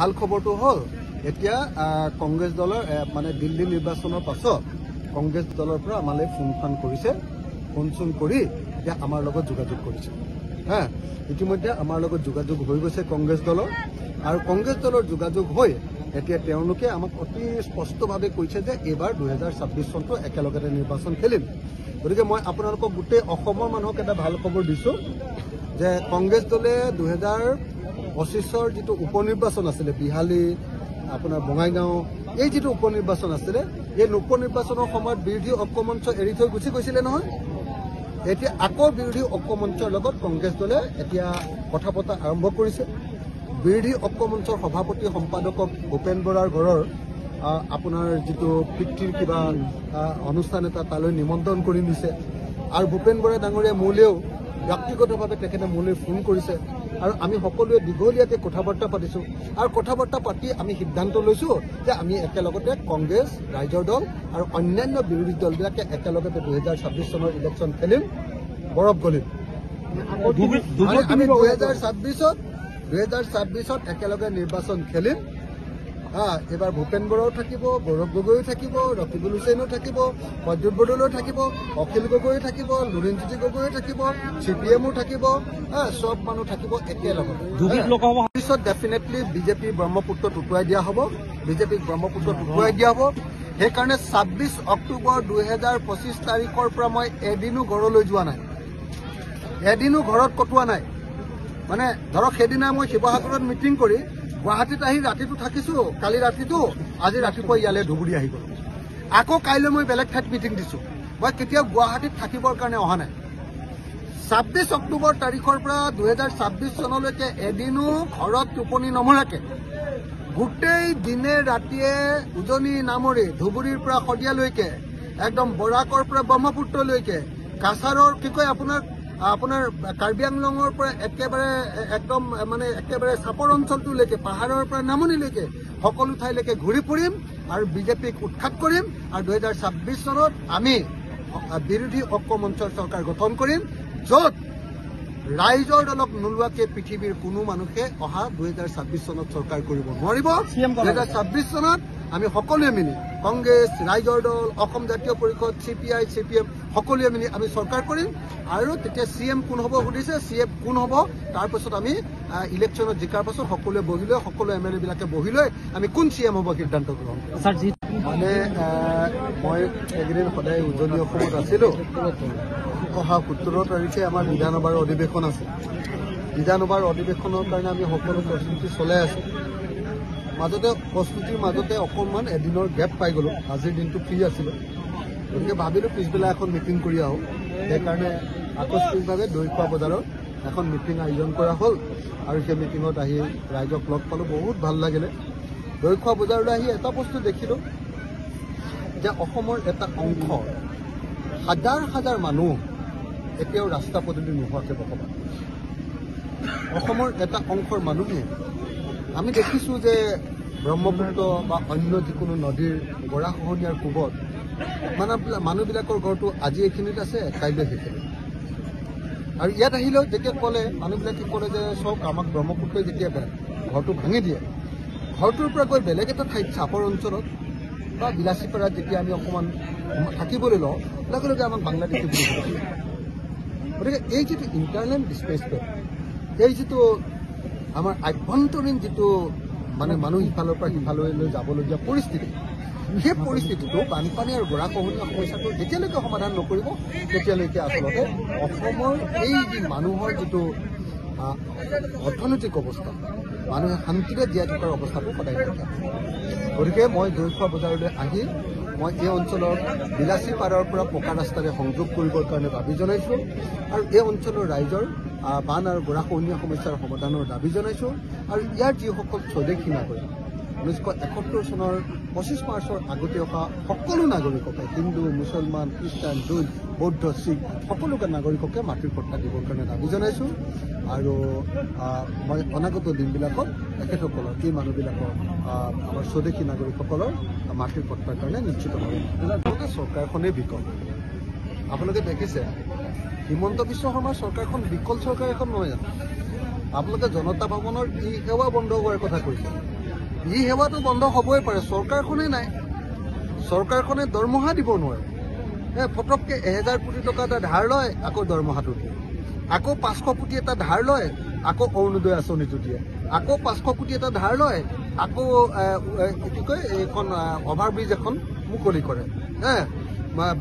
ভাল খবৰটো হল এতিয়া কংগ্ৰেছ দলৰ মানে দিল্লী নিৰ্বাচনৰ পাছত কংগ্ৰেছ দলৰ পৰা আমালৈ ফোন কৰিছে ফোন কৰি এতিয়া আমাৰ লগত যোগাযোগ কৰিছে ইতিমধ্যে আমাৰ লগত যোগাযোগ হৈ গৈছে কংগ্ৰেছ দলৰ আৰু কংগ্ৰেছ দলৰ যোগাযোগ হৈ এতিয়া তেওঁলোকে আমাক অতি স্পষ্টভাৱে কৈছে যে এইবাৰ 2026 চনটো একেলগতে নিৰ্বাচন খেলিম গতিকে মই আপোনালোকক গোটেই অসমৰ মানুহক এটা ভাল খবৰ দিছো যে কংগ্ৰেছ দলে 2025 যিটো উপনিৰ্বাচন আছিলে বিহালী আপোনাৰ বঙাইগাঁও এই যিটো উপনিৰ্বাচন আছিলে এই উপনিৰ্বাচনৰ সময়ত বিৰোধী ঐক্যমঞ্চ এৰি থৈ গুচি গৈছিলে নহয় এতিয়া আকৌ বিৰোধী ঐক্যমঞ্চৰ লগত কংগ্ৰেছ দলে এতিয়া কথা পতা আৰম্ভ কৰিছে বিৰোধী ঐক্যমঞ্চৰ সভাপতি সম্পাদকক ভূপেন বৰাৰ ঘৰৰ আপোনাৰ যিটো পিতৃৰ কিবা অনুষ্ঠান এটা তালৈ নিমন্ত্ৰণ কৰি নিছে আৰু ভূপেন বৰা ডাঙৰীয়া মোলৈও ব্যক্তিগতভাৱে তেখেতে মোলৈ ফোন কৰিছে আৰু আমি সকলোৱে দীঘলীয়াকৈ কথা বাৰ্তা পাতিছো আৰু কথা বাৰ্তা পাতি আমি সিদ্ধান্ত লৈছো যে আমি একেলগতে কংগ্ৰেছ ৰাইজৰ দল আৰু অন্যান্য বিৰোধী দলবিলাকে একেলগতে 2026 চনৰ ইলেকশ্যন খেলিম বৰফ গলিম আমি 2026ত একেলগে নিৰ্বাচন খেলিম এবাৰ ভূপেন বৰাও থাকিব গৌৰৱ গগৈও থাকিব ৰকিবুল হুছেইনো থাকিব প্ৰদ্যুৎ বৰদলৈও থাকিব অখিল গগৈও থাকিব লুৰিণজ্যোতি গগৈও থাকিব CPMও থাকিব সব মানুহ থাকিব একেলগতে ডেফিনেটলি বিজেপি ব্ৰহ্মপুত্ৰত উটুৱাই দিয়া হ'ব বিজেপিক ব্ৰহ্মপুত্ৰত উটুৱাই দিয়া হ'ব সেইকাৰণে 26 অক্টোবৰ 2025 তাৰিখৰ পৰা মই এদিনো ঘৰলৈ যোৱা নাই এদিনো ঘৰত কটোৱা নাই মানে ধৰক সেইদিনা মই শিৱসাগৰত মিটিং কৰি গুৱাহাটীত আহি ৰাতিটো থাকিছো কালি ৰাতিটো আজি ৰাতিপুৱা ইয়ালৈ ধুবুৰী আহি গলো আকৌ কাইলৈ মই বেলেগ ঠাইত মিটিং দিছো মই কেতিয়াও গুৱাহাটীত থাকিবৰ কাৰণে অহা নাই 26 অক্টোবৰ তাৰিখৰ পৰা 2026 চনলৈকে এদিনো ঘৰত টোপনি নমৰাকে গোটেই দিনে ৰাতিয়ে উজনি নামৰি ধুবুৰীৰ পৰা শদিয়ালৈকে একদম বৰাকৰ পৰা ব্ৰহ্মপুত্ৰলৈকে কাছাৰৰ কি কয় আপোনাৰ কাৰ্বি আংলঙৰ পৰা একেবাৰে একদম মানে একেবাৰে চাপৰ অঞ্চলটোলৈকে পাহাৰৰ পৰা নামনিলৈকে সকলো ঠাইলৈকে ঘূৰি ফুৰিম আৰু বিজেপিক উৎখাত কৰিম আৰু 2026 চনত আমি বিৰোধী ঐক্যমঞ্চৰ চৰকাৰ গঠন কৰিম য'ত ৰাইজৰ দলক নোলোৱাকে পৃথিৱীৰ কোনো মানুহে অহা 2026 চনত চৰকাৰ কৰিব নোৱাৰিব 2026 চনত আমি সকলোৱে মিলি কংগ্ৰেছ ৰাইজৰ দল অসম জাতীয় পৰিষদ CPI CPM সকলোৱে মিলি আমি চৰকাৰ কৰিম আৰু তেতিয়া CM কোন হ'ব সুধিছে CM কোন হ'ব তাৰপিছত আমি ইলেকশ্যনত জিকাৰ পাছত সকলোৱে বহি লৈ সকলো MLA বিলাকে বহি লৈ আমি কোন CM হ'ব সিদ্ধান্ত গ্ৰহণ মানে মই এইকেইদিন সদায় উজনি অসমত আছিলোঁ অহা 17 তাৰিখে আমাৰ বিধানসভাৰ অধিৱেশন আছে বিধানসভাৰ অধিৱেশনৰ কাৰণে আমি সকলো প্ৰস্তুতি চলাই আছোঁ মাজতে প্ৰস্তুতিৰ মাজতে অকণমান এদিনৰ গেপ পাই গ'লো আজিৰ দিনটো ফ্ৰী আছিলোঁ গতিকে ভাবিলোঁ পিছবেলা এখন মিটিং কৰি আহোঁ সেইকাৰণে আকস্মিকভাৱে দৈখোৱা বজাৰত এখন মিটিং আয়োজন কৰা হ'ল আৰু সেই মিটিঙত আহি ৰাইজক লগ পালোঁ বহুত ভাল লাগিলে দৈখোৱা বজাৰলৈ আহি এটা বস্তু দেখিলোঁ যে অসমৰ এটা অংশ হাজাৰ হাজাৰ মানুহ এতিয়াও ৰাস্তা পদূলি নোহোৱাকৈ বসবাস অসমৰ এটা অংশৰ মানুহে আমি দেখিছোঁ যে ব্ৰহ্মপুত্ৰ বা অন্য যিকোনো নদীৰ গৰাখহনীয়াৰ কোবত মানুহবিলাকৰ ঘৰটো আজি এইখিনিত আছে কাইলৈ সেইখিনি আৰু ইয়াত আহিলেও যেতিয়া ক'লে মানুহবিলাকে ক'লে যে চব আমাক ব্ৰহ্মপুত্ৰই যেতিয়া ঘৰটো ভাঙি দিয়ে ঘৰটোৰ পৰা গৈ বেলেগ এটা ঠাইত চাপৰ অঞ্চলত বা বিলাচীপাৰাত যেতিয়া আমি অকণমান থাকিবলৈ লওঁ লগে লগে আমাক বাংলাদেশী বুলি কৈছে গতিকে এই যিটো ইণ্টাৰনেল ডিছপ্লেচমেণ্ট এই যিটো আমাৰ আভ্যন্তৰীণ যিটো মানে মানুহ ইফালৰ পৰা সিফাললৈ যাবলগীয়া পৰিস্থিতি সেই পৰিস্থিতিটো বানপানী আৰু গৰাখহনীয়া সমস্যাটো যেতিয়ালৈকে সমাধান নকৰিব তেতিয়ালৈকে আচলতে অসমৰ এই যি মানুহৰ যিটো অৰ্থনৈতিক অৱস্থা মানুহে শান্তিৰে জীয়াই থকাৰ অৱস্থাটো সদায় থাকে গতিকে মই দৈখোৱা বজাৰলৈ আহি মই এই অঞ্চলৰ বিলাচীপাৰাৰ পৰা পকা ৰাস্তাৰে সংযোগ কৰিবৰ কাৰণে দাবী জনাইছোঁ আৰু এই অঞ্চলৰ ৰাইজৰ বান আৰু গৰাখহনীয়া সমস্যাৰ সমাধানৰ দাবী জনাইছোঁ আৰু ইয়াৰ যিসকল স্বদেশী নাগৰিক 1971 চনৰ 25 মাৰ্চৰ আগতে অহা সকলো নাগৰিককে হিন্দু মুছলমান খ্ৰীষ্টান জৈন বৌদ্ধ শিখ সকলো নাগৰিককে মাটিৰ পট্টা দিবৰ কাৰণে দাবী জনাইছোঁ আৰু মই অনাগত দিনবিলাকত তেখেতসকলৰ এই মানুহবিলাকৰ আমাৰ স্বদেশী নাগৰিকসকলৰ মাটিৰ পট্টাৰ কাৰণে নিশ্চিতভাৱে চৰকাৰখনেই বিকল আপোনালোকে দেখিছে হিমন্ত বিশ্ব শৰ্মাৰ চৰকাৰখন বিকল চৰকাৰ এখন নহয় জানো আপোনালোকে জনতা ভৱনৰ ই সেৱা বন্ধ হোৱাৰ কথা কৈছে। ই সেৱাটো বন্ধ হ'বই পাৰে, চৰকাৰখনে নাই, চৰকাৰখনে দৰমহা দিব নোৱাৰে। ফটককৈ 1000 কোটি টকা এটা ধাৰ লয়, আকৌ দৰমহাটো দিয়ে, আকৌ 500 কোটি এটা ধাৰ লয়, আকৌ অৰুণোদয় আঁচনিটো দিয়ে, আকৌ 500 কোটি এটা ধাৰ লয়, আকৌ কি কয় এইখন অভাৰব্ৰিজ এখন মুকলি কৰে,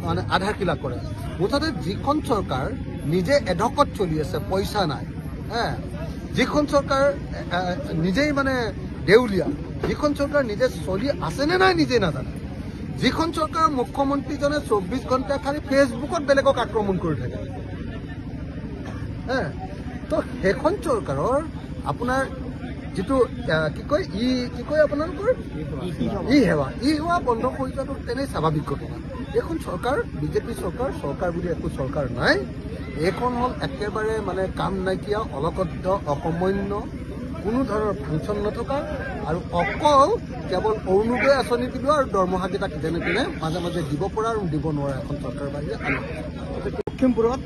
মানে আধাৰশিলা কৰে। মুঠতে যিখন চৰকাৰ নিজে এঢকত চলি আছে, পইচা নাই, যিখন চৰকাৰ নিজেই মানে দেউলীয়া, যিখন চৰকাৰ নিজে চলি আছেনে নাই নিজে নাজানে, যিখন চৰকাৰৰ মুখ্যমন্ত্ৰীজনে 24 ঘণ্টা খালি ফেচবুকত বেলেগক আক্ৰমণ কৰি থাকে, তো সেইখন চৰকাৰৰ আপোনাৰ যিটো কি কয় আপোনালোকৰ ই সেৱা বন্ধ কৰি যোৱাটো তেনেই স্বাভাৱিক ঘটনা। এইখন চৰকাৰ বিজেপি চৰকাৰ বুলি একো চৰকাৰ নাই। এইখন হ'ল একেবাৰে মানে কাম নাইকিয়া, অলকদ্ধ, অসমন্য, কোনো ধৰণৰ ফাংচন নথকা, আৰু অকল কেৱল অৰুণোদয় আঁচনি দিব আৰু দৰমহাকেইটা যেনে তেনে মাজে মাজে দিব পৰা আৰু দিব নোৱাৰা এখন চৰকাৰ বাহিৰে। লখিমপুৰত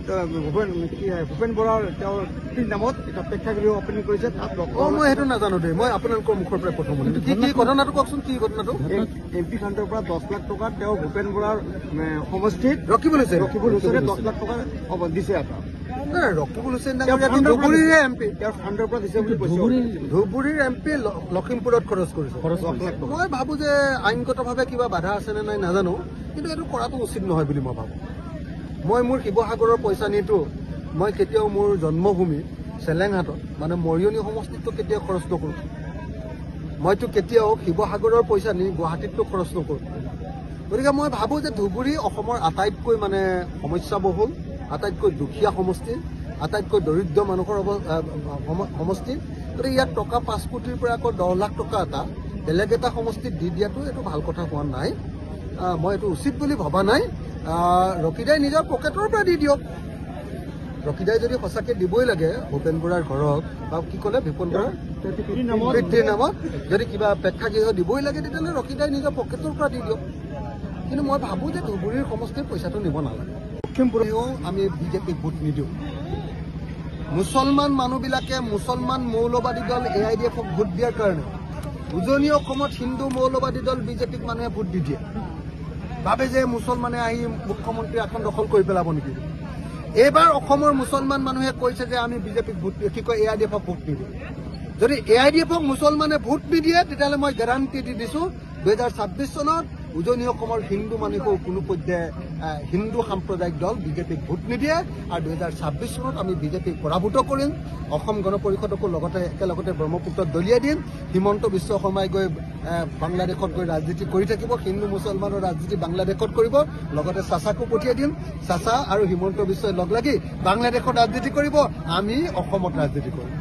ভূপেন বৰাৰ তেওঁৰ নামত এটা প্ৰেক্ষাগৃহ অপেনিং কৰিছে, তাত মই সেইটো নাজানো দেই, মই আপোনালোকৰ মুখৰ পৰা প্ৰথম শুনিলো। কি ঘটনাটো কওকচোন, কি ঘটনাটো? MP ফাণ্ডৰ পৰা 10 লাখ টকা তেওঁ ভূপেন বৰাৰ সমষ্টিত ৰকিবুল হুছেইনে 10 লাখ টকা দিছে। ৰকিবুল হুছেইন ধুবুৰীৰে MP, তেওঁৰ ফাণ্ডৰ পৰা দিছে বুলি কৈছে। ধুবুৰীৰ MP লখিমপুৰত খৰচ কৰিছে। মই ভাবো যে আইনগতভাৱে কিবা বাধা আছে নে নাই নাজানো, কিন্তু এইটো কৰাটো উচিত নহয় বুলি মই ভাবো। মই মোৰ শিৱসাগৰৰ পইচা নিটো মই কেতিয়াও মোৰ জন্মভূমি চেলেংহাটত মানে মৰিয়নি সমষ্টিতটো কেতিয়াও খৰচ নকৰোঁ। মইতো কেতিয়াও শিৱসাগৰৰ পইচা নি গুৱাহাটীতটো খৰচ নকৰোঁ। গতিকে মই ভাবোঁ যে ধুবুৰী অসমৰ আটাইতকৈ মানে সমস্যাবহুল, আটাইতকৈ দুখীয়া সমষ্টি, আটাইতকৈ দৰিদ্ৰ মানুহৰ সমষ্টি। গতিকে ইয়াত টকা 5 কোটিৰ পৰা আকৌ 10 লাখ টকা এটা বেলেগ এটা সমষ্টিত দি দিয়াটো এইটো ভাল কথা হোৱা নাই। মই এইটো উচিত বুলি ভবা নাই। ৰকিদাই নিজৰ পকেটৰ পৰা দি দিয়ক। ৰকিদাই যদি সঁচাকৈ দিবই লাগে ভূপেন বৰাৰ ঘৰত, বা কি ক'লে ভূপেন বৰাৰ পিতৃৰ নামত যদি কিবা প্ৰেক্ষাগৃহ দিবই লাগে, তেতিয়াহ'লে ৰকিদাই নিজৰ পকেটৰ পৰা দি দিয়ক। কিন্তু মই ভাবোঁ যে ধুবুৰীৰ সমষ্টিৰ পইচাটো নিব নালাগে। লখিমপুৰেও আমি বিজেপিক ভোট নিদিওঁ। মুছলমান মানুহবিলাকে মুছলমান মৌলবাদী দল AIDFক ভোট দিয়াৰ কাৰণে উজনি অসমত হিন্দু মৌলবাদী দল বিজেপিক মানুহে ভোট দি দিয়ে, ভাবে যে মুছলমানে আহি মুখ্যমন্ত্ৰী আসন দখল কৰি পেলাব নেকি। এইবাৰ অসমৰ মুছলমান মানুহে কৈছে যে আমি বিজেপিক ভোট AIDFক ভোট নিদিওঁ। যদি AIDFক মুছলমানে ভোট নিদিয়ে, তেতিয়াহ'লে মই গেৰাণ্টি দি দিছোঁ 2026 চনত উজনি অসমৰ হিন্দু মানুহকো কোনো পৰ্যায়ে হিন্দু সাম্প্ৰদায়িক দল বিজেপিক ভোট নিদিয়ে, আৰু 2026 চনত আমি বিজেপিক পৰাভূত কৰিম। অসম গণ পৰিষদকো একেলগতে ব্ৰহ্মপুত্ৰত দলিয়াই দিম। হিমন্ত বিশ্ব শৰ্মাই গৈ বাংলাদেশত গৈ ৰাজনীতি কৰি থাকিব, হিন্দু মুছলমানৰ ৰাজনীতি বাংলাদেশত কৰিব, লগতে চাচাকো পঠিয়াই দিম। চাচা আৰু হিমন্ত বিশ্বই লগ লাগি বাংলাদেশত ৰাজনীতি কৰিব, আমি অসমত ৰাজনীতি কৰিম।